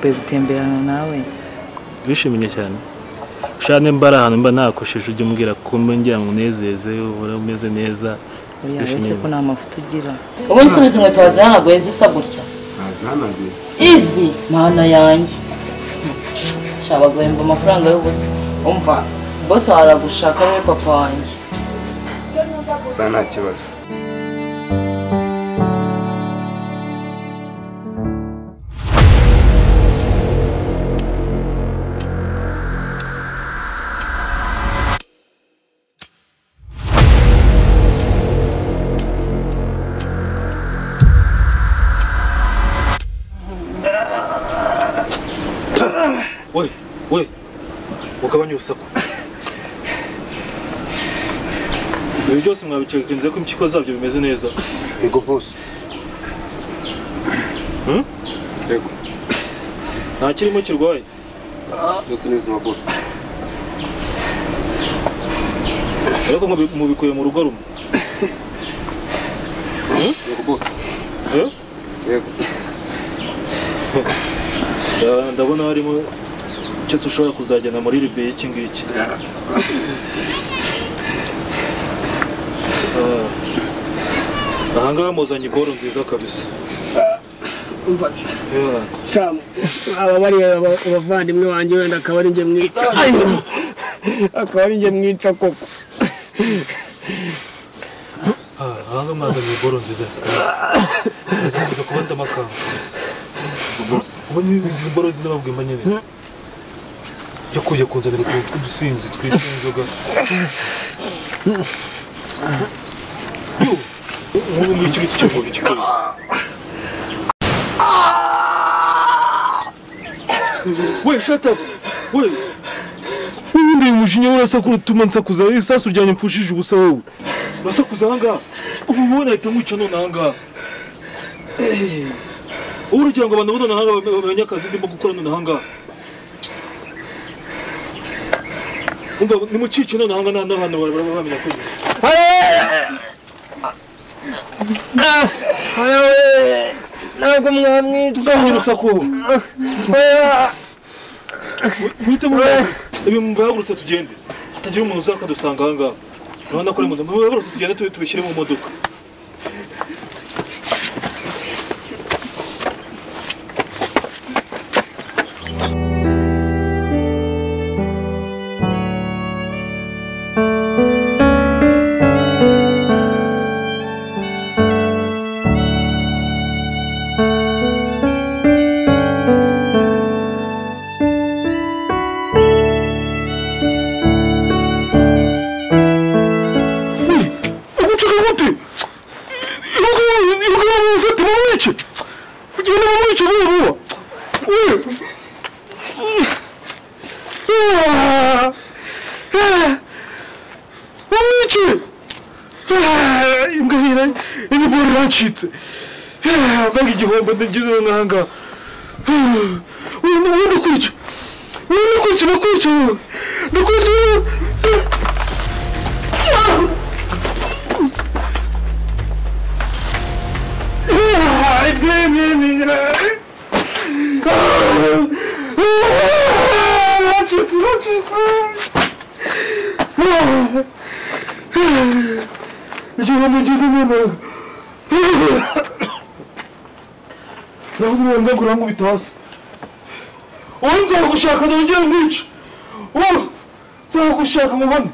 nkumbuye gutemberana nawe. Bishimiye cyane. Shane mbara ahantu mba nakosheje ujye umbwira ko ngira ngo unezeze ura umeze neza. Bishimiye ko nta mafuta ugira. Ubu nsubiza inkweto wazihanaguye zisa gutya. Azihanaguye. Izi mana yanjye. Shaba guhemba amafaranga y'ubusa. Umva boss aragushaka we papa wanjye. Sana kibazo. We, ukabanya urusaku. Ibi byose mwabicekenze ko impyiko zabyo bimeze neza. Yego boss. Yego. Nta kirimo kirwaye. Byose ni ubuzima boss. Ariko mubikuye mu rugo rumwe. Yego boss. Yego. Ndabona harimo icyo tushobora kuzajyana muri ribe y'iki ngiki. Ahangaha muzanye boro nziza kabisa. Umva Sam, aba bari abavandimwe wanjye wenda akaba ari nge mwica. Akaba ari nge mwica koko. Ahangaha mwazanye boro nziza. Nzakomeza kubata amakamba. Boss, ubu izi boro zinababwimba nyine. Cyo kujya kunzanira kudusinzi twishinzoga. Ubu muri iki cyo muri kiko. We shut up. We. Ubundi umujinya urasakura utuma nsakuza isasu ryanye mpfushije ubusa wowe. Urasakuza hanga. Ubu ubona ahita mwica none hanga. Urugira ngo abantu babona hanga bamenya akazi ndimo gukora none hanga. Umva ni mucice none hanga n'abantu bamenya ko. Ntabwo mwamwitwa urusaku. Mwite mu ibi mbahagurutse tugende. Hatagira umuntu uzakadusanga hanga. Urabona ko ari mu mbahagurutse tugende tubishyire mu modoka. Bagi igihombo ndagize nanga. Ubu kwica. Nakwica. Naho ngura ngo bitase. Nza gushaka nongeye nkwica. Nza gushaka mubane.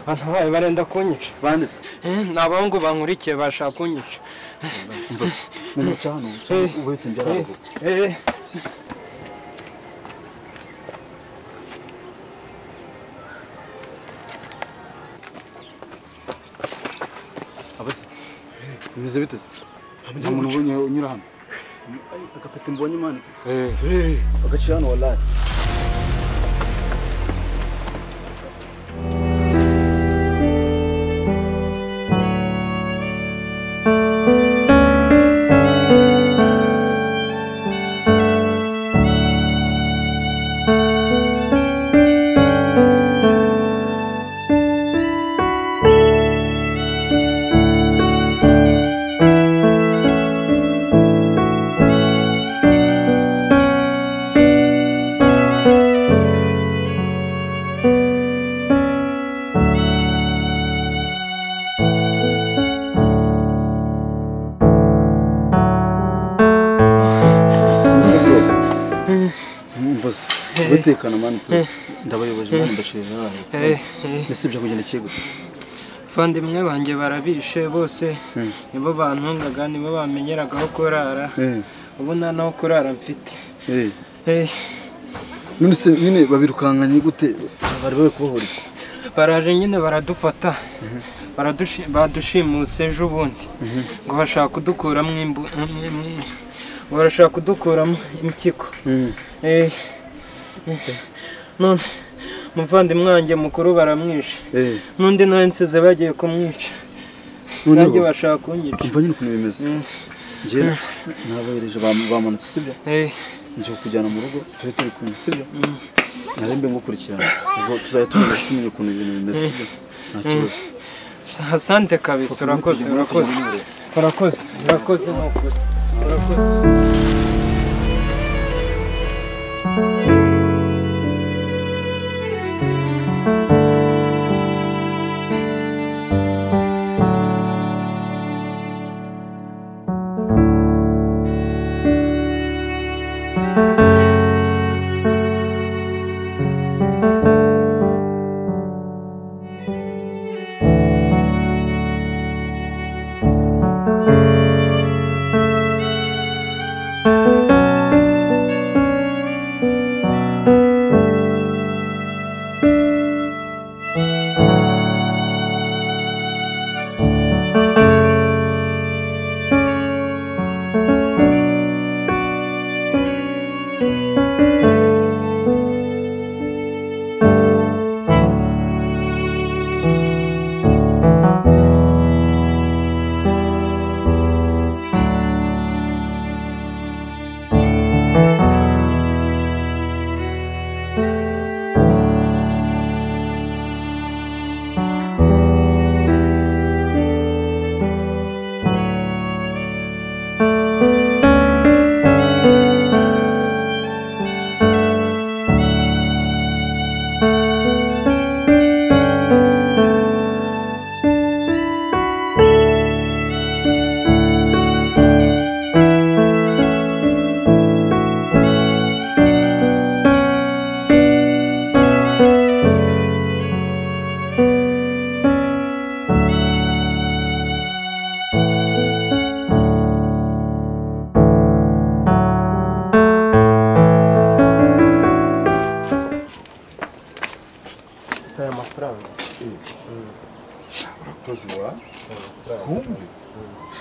Abantu barenda kunyica. Banditse. Nabahungu bankurikiye bashaka kunyica. Mu cyano ubetse imbere. abase bimeze bite se nta muntu ubonye unyura hano agapete mbonye imana agaciye hano wallahi Tekana mani tu ndabayoboje mani mbashije nawe nisibye kugenda kigo fandi mwe banje barabishe bose nibo bantungaga nibo bamenyeragaho kurara ubu nta naho kurara mfite none se nyine babirukankanye gute bari bawe kubahora baraje nyine baradufata badushimuse ejo bundi ngo bashaka kudukuramo barashaka kudukuramo impyiko none muvandimwe wanjye mukuru baramwishe n'undi nawe nsize bagiye kumwica nanjye bashaka kunyica umva nyine ukuntu bimeze njye nabahereje bamanutse sibyo nje kujyana mu rugo turi kumwe sibyo narembe ngukurikirana ubwo tuzajya tumenya ukuntu ibintu bimeze sibyo nta kibazo asante kabisa urakoze urakoze n'ukuri urakoze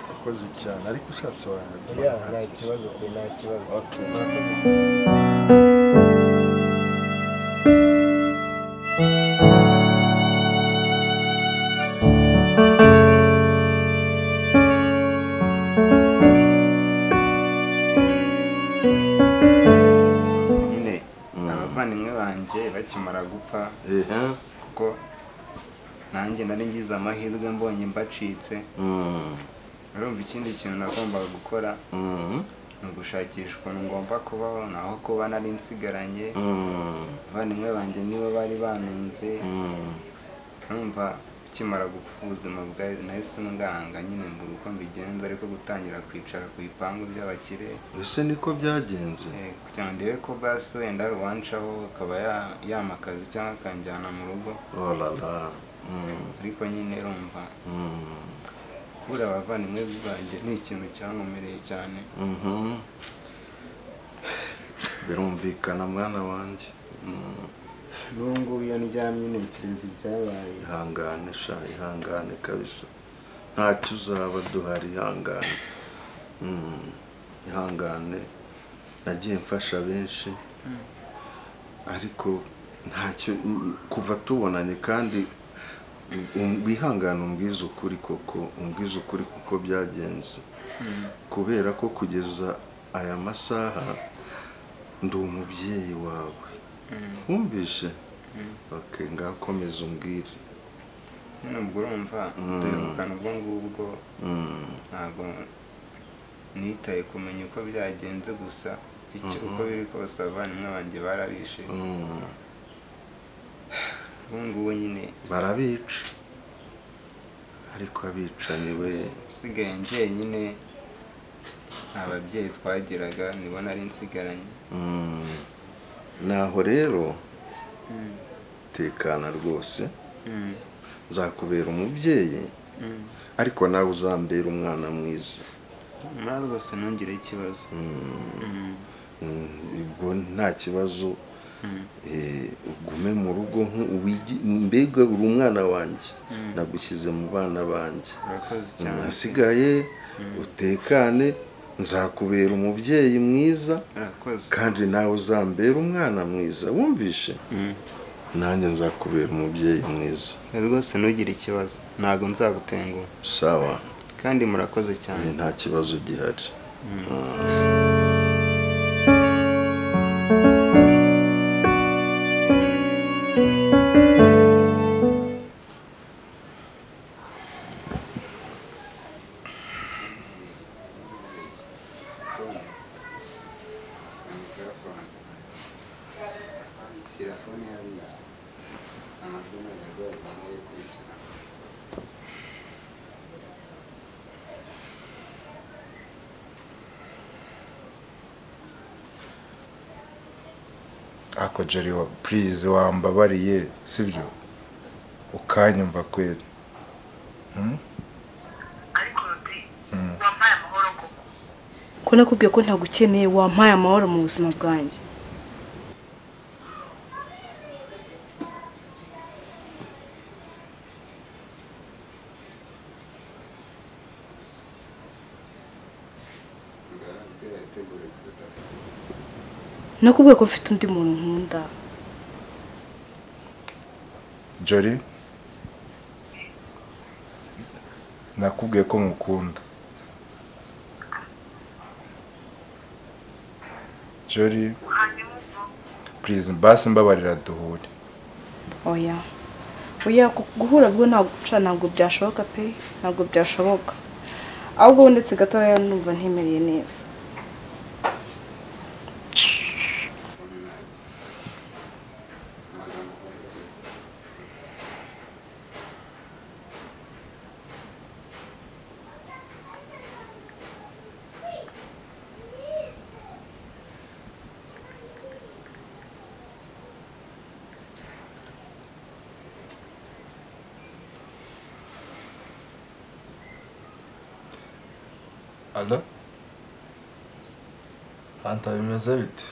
Murakoze cyane ariko ushatse wawe nta kibazo nyine abavandimwe banje bakimara gupfa kuko nanjye nari ngize amahirwe mbonye mbacitse urumva ikindi kintu nagombaga gukora ni ugushakisha ukuntu ngomba kubaho naho kuba nari nsigaranye abavandimwe banjye nibo bari banunze urumva ukimara gupfa ubuzima bwawe nahise nganga nyine mbura uko mbigenza ariko gutangira kwicara ku bipangu by'abakire ese niko byagenze kugira ngo ndebe ko basi wenda hari uwancaho akaba yampa akazi cyangwa akanjyana mu rugo ariko nyine urumva kubura abavandimwe banjye ni ikintu cyankomereye cyane birumvikana mwana wanjye n'ubu ngubu iyo ndyamye ntekereza ibyabaye ihangane kabisa ntacyo uzaba duhari ihangane. Ihangane nagiye mfasha benshi ariko ntacyo kuva tubonanye kandi wihangane umbwiza ukuri kuko byagenze kubera ko kugeza aya masaha ndi umubyeyi wawe wumvishe okay ngakomeza umbwire nubwo urumva turukana ubwo ngubwo ntago nitaye kumenya uko byagenze gusa icyo uko biri kose abavandimwe banjye barabishe ngubu nyine barabica ariko abicanyi we sigaye njyenyine ababyeyi twagiraga nibo nari nsigaranye naho rero tekana rwose nzakubera umubyeyi ariko nawe uzambera umwana mwiza mwana rwose ntungire ikibazo ubwo nta kibazo ugume mu rugo mbega uri umwana wanjye nagushyize mu bana banjye nasigaye utekane nzakubera umubyeyi mwiza kandi nawe uzambera umwana mwiza wumvishe nanjye nzakubera umubyeyi mwiza rwose ntugire ikibazo ntabwo nzagutenguha sawa kandi murakoze cyane nta kibazo gihari ako Jerry please wambabariye sibyo ukanyumva kweli ariko wampaye amahoro koko ko nakubwiye ko ntagukeneye wampaye amahoro mu buzima bwanjye nakubwiye ko mfite undi muntu nkunda Jerry nakubwiye ko mukunda Jerry please basi mbabarira duhure oya guhura bwo ntabwo byashoboka pe ntabwo byashoboka ahubwo ndetse gatoya numva ntemereye neza Allo? Hanta bimeze bite?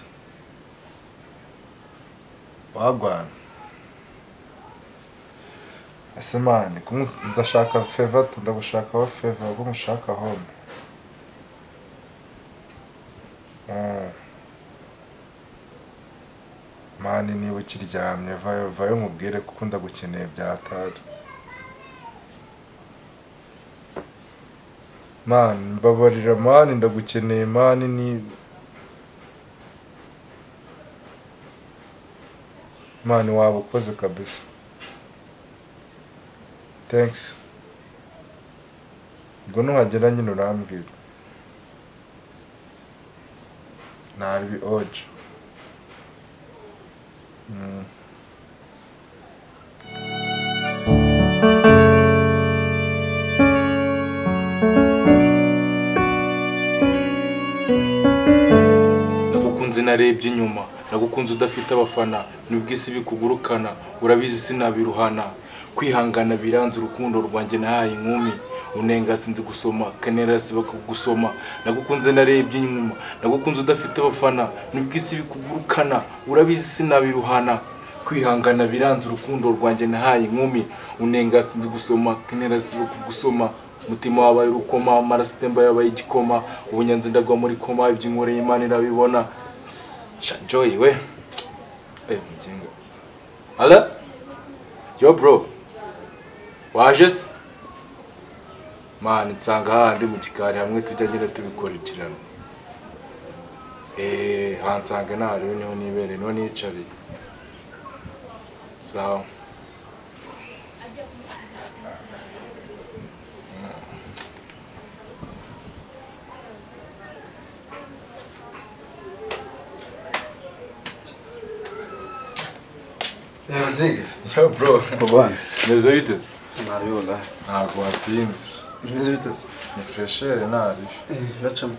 Wagwana? Ese mani, ndashaka favor ndagushaka wa favor ubwo mushaka home. Mani niba ukiryamye vayo mubwire kuko ndagukeneye byatari. Mani mbabarira mani ndagukeneye mani ni mani waba ukoze kabisa. Thanks. Ubwo nuhagera nyine urambwira. Naribi oje. Nagukunze narebye inyuma nagukunze udafite abafana nubwo isi bikugurukana urabizi sinabiruhana kwihangana biranze urukundo rwanjye nahaye inkumi unenga sinzi gusoma kanera siba kugusoma nagukunze narebye inyuma nagukunze udafite abafana nubwo isi bikugurukana urabizi sinabiruhana kwihangana biranze urukundo rwanjye nahaye inkumi unenga sinzi gusoma kanera siba kugusoma mutima wabaye urukoma amaraso atemba yabaye igikoma ubunyanzi ndagwa muri koma iby'inkoreye Imana irabibona Joy we mujinga Ala yo bro waje se man nsanga handi mu kikari hamwe tujya tubikurikirana hansanga nari niho nibere no nicari sawa Nzige. Yo bro. Bwana. Meze biteze. Nabibona. Ntabwo watinze. Meze biteze. Ni freshere nari. Bacamo.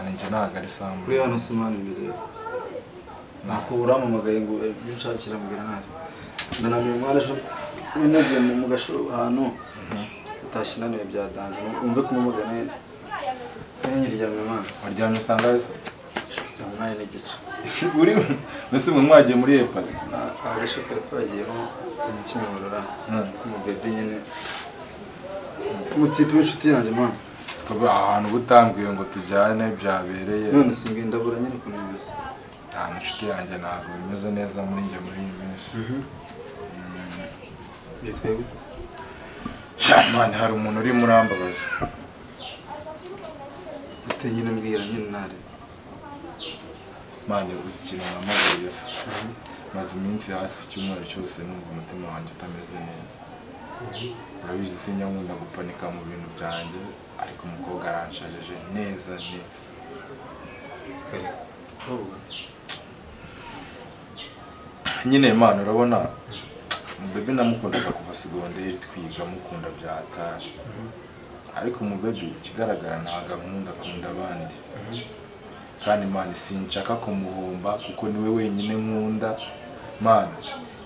Ninjye ntabwo ari sambu. Kuri hano simani imbere. Nako uramamagaye ngo binshakira mbwira ntari. Ndananiwe mwana ejo winagiye mu gasho ahantu. Utashinaniwe byadanje. Umve kumumagana neza. Nyiryamye mwana. Waryamye usanga Samani n'igice. Uri mbese mwe mwagiye muri epa agasho twagiyeho n'ikimurora mu bebe nyine umutipe w'inshuti yanjye mwana ahantu butambwiye ngo tujyane byabereye none singe ndabura nyine ukuntu bimeze ahantu inshuti yanjye ntabwo bimeze neza muri njye muri iyi minsi byitwaye gute mani hari umuntu uri murambabaza ute nyine mbwira nyine ntare mani uzi ikintu namagaye se maze iminsi hasi ku cyumweru cyose numva umutima wanjye utameze neza urabizi sinkunda gupanika mu bintu byanjye ariko umukobwa aranshajeje neza nyine mani urabona umubebe namukundaga kuva segonderi twiga mukunda byatari ariko umubebe ikigaragara ntabwo akunda abandi kandi mani sinshaka kumuhomba kuko niwe wenyine nkunda mani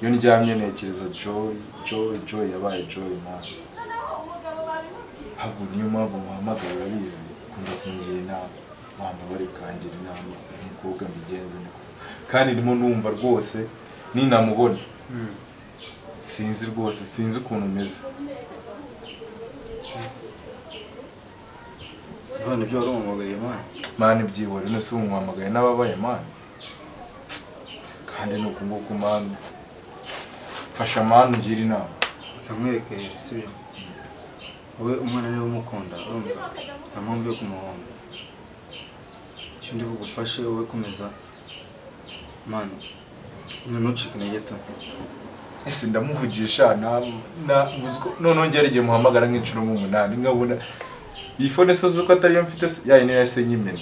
iyo ndyamye ntekereza Joy yabaye Joy mani ahubwo niyo mpamvu muhamagara urabizi ukunda kungira inama wamba bari kangira inama umukobwa mbigenze niko kandi ndimo numva rwose ninamubona sinzi ukuntu umeze Bana byo warumamagaye mani byibore nese umwamagaye n'ababaye mani kandi nuko nguko mani fasha mani ugira inama kamwerekeye sibyo wowe umwana niwe umukunda urumva nta mpamvu yo kumuhomba icyo ndi bugufashe wowe komeza mani ntucike intege to ese ndamuvugisha noneho ngeragiye muhamagara nk'inshuro nk'umunani nkabona iyi fone se uko atariyo mfite yayi niyo yase nyimena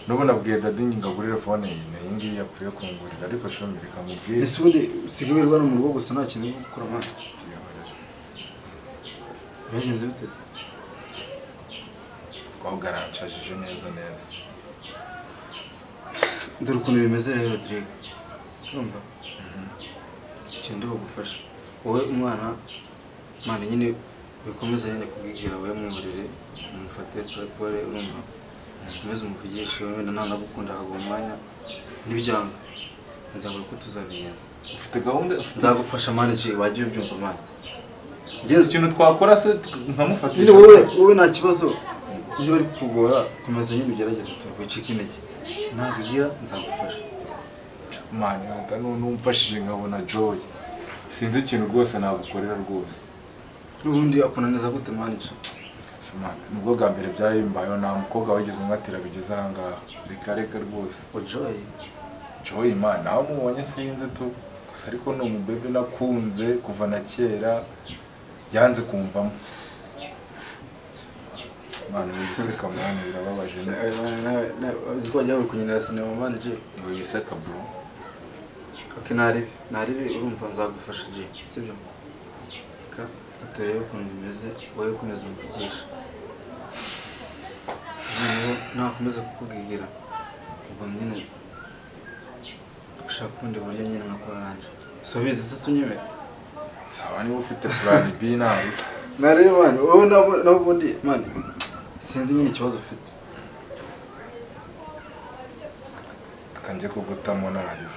nubu nabwiye dadi ngagurire fone iyi ngiyi yapfuye kungurira ariko shombi rikamubwira ese ubundi usigaye no mu rugo gusa nta kintu gukora mwana yagenze biteze twabwo arancajije neza dore ukuntu bimeze rero Rodrigue urumva ikintu bugufasha wowe umwana mwana nyine bikomeza nyine kubwira wowe mwumurire umufate twakore urumva umeze umuvugishe wenda nta nagukunda akaguha umwanya n'ibyanga nzavuga ko tuzamenyana ufite gahunda nzagufasha manager wagiye ubyumva mwana ngeze ikintu twakora se nkamufatisha nyine wowe nta kibazo iyo bari kukugora komeza nyine ugerageze turwicika intege nabwira nzagufasha mani hata numfashije nkabona Joy sinzi ikintu rwose nagukorera rwose n'ubundi akunaniza gute manager nubwo bwa mbere byari bimbayeho nta mukobwa wigeze umwatira bigeze ahangaha reka rwose Joy man nawe mubonye sinzi tu gusa ariko ni umubebe nakunze kuva na kera yanze kumvamo mwana wiseka mwana birababaje uzi ko wajya kunyinira sinema manager wiseka bro okay naribi urumva nzagufasha je sibyo ka turebe ukuntu bimeze wowe komeza umuvugisha nakomeza kukubwira ubwo nyine ushaka kundi buryo nyine nkakoranje so bizi se sunyime sawa niba ufite plan B nawe narebe man wowe nabundi man sinzi nyine ikibazo ufite kanjye kugutamo nayo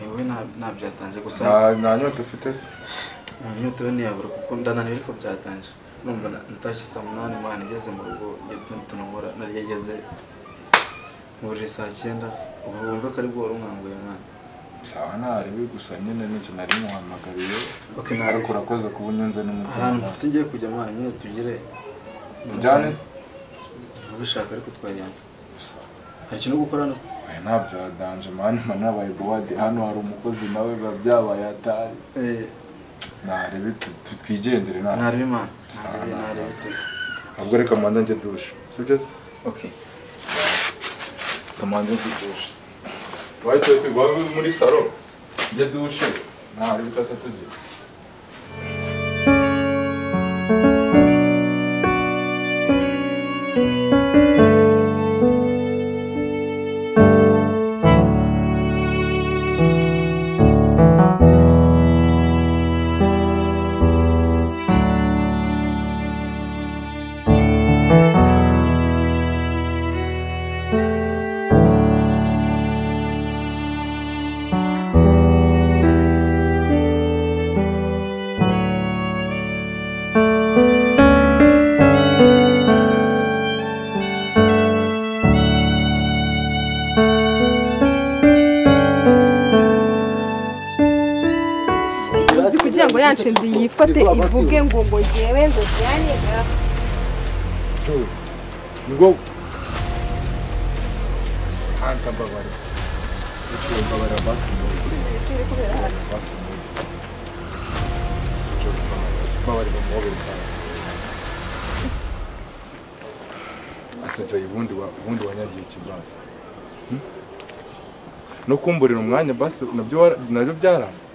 yewe nta byatanje gusa nta nyota ufite se nyota we ntiyabura kuko ndananiwe ariko byatanje numva natashye saa 8 Imana igeze mu rugo tunamura narigeze muri saa 9 ubu wumva ko ari bwo warunkanguye mwana sawa ntari gusa nyine n'icyo nari muhamagariye ariko urakoze kuba unyunze n'umukobwa ahantu mfite ngiye kujya mwana nyine tugire tujyane ubishaka ariko twajyana hari ikintu gukora hano ntabyo danje mani nabaye board hano hari umukozi nawe byabaye atari narebe twigendere narebe imana narebe ahubwo reka manda njye dushe sibyo okay kamanda njye dushe wahita tugwa muri salo njye dushe narebe bitatu tugiye yanshinze yifate ivuge ngo ngewe ngo cyane ngo anta babara icyo babara basi babari mu mobile asaje ubundi wanyagiye ikibazo no kumburira umwanya basi nabyo byaranze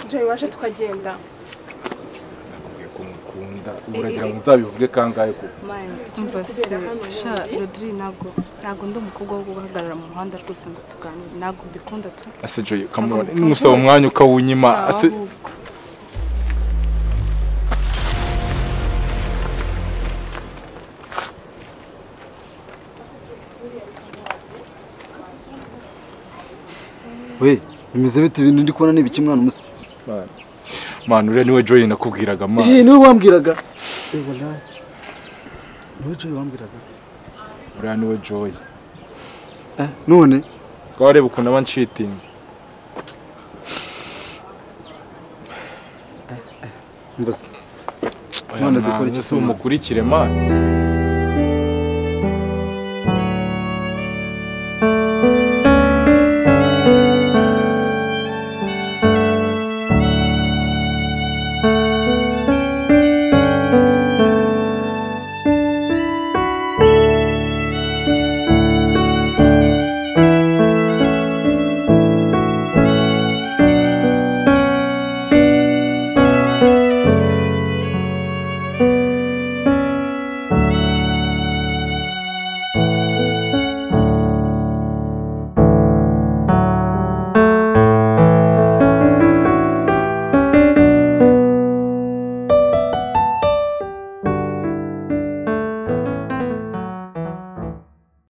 Joy waje tukagenda nakubwiye ko mukunda uragira ngo nzabivuge kangahe ko umva se sha Rodri nago ndi umukobwa wo guhagarara mu muhanda rwose ngo tuganire nago mbikunda tu ase Joy kamubona n'usaba umwanya ukawunyima ase we bimeze bite ibintu ndi kubona n'ibiki mwana umusa man ure niwe Joy nakubwiraga man niwe wambwiraga wallahi niwe Joy wambwiraga ure niwe Joy none wareba ukuntu aba cheating mbese none dukora iki umukurikire man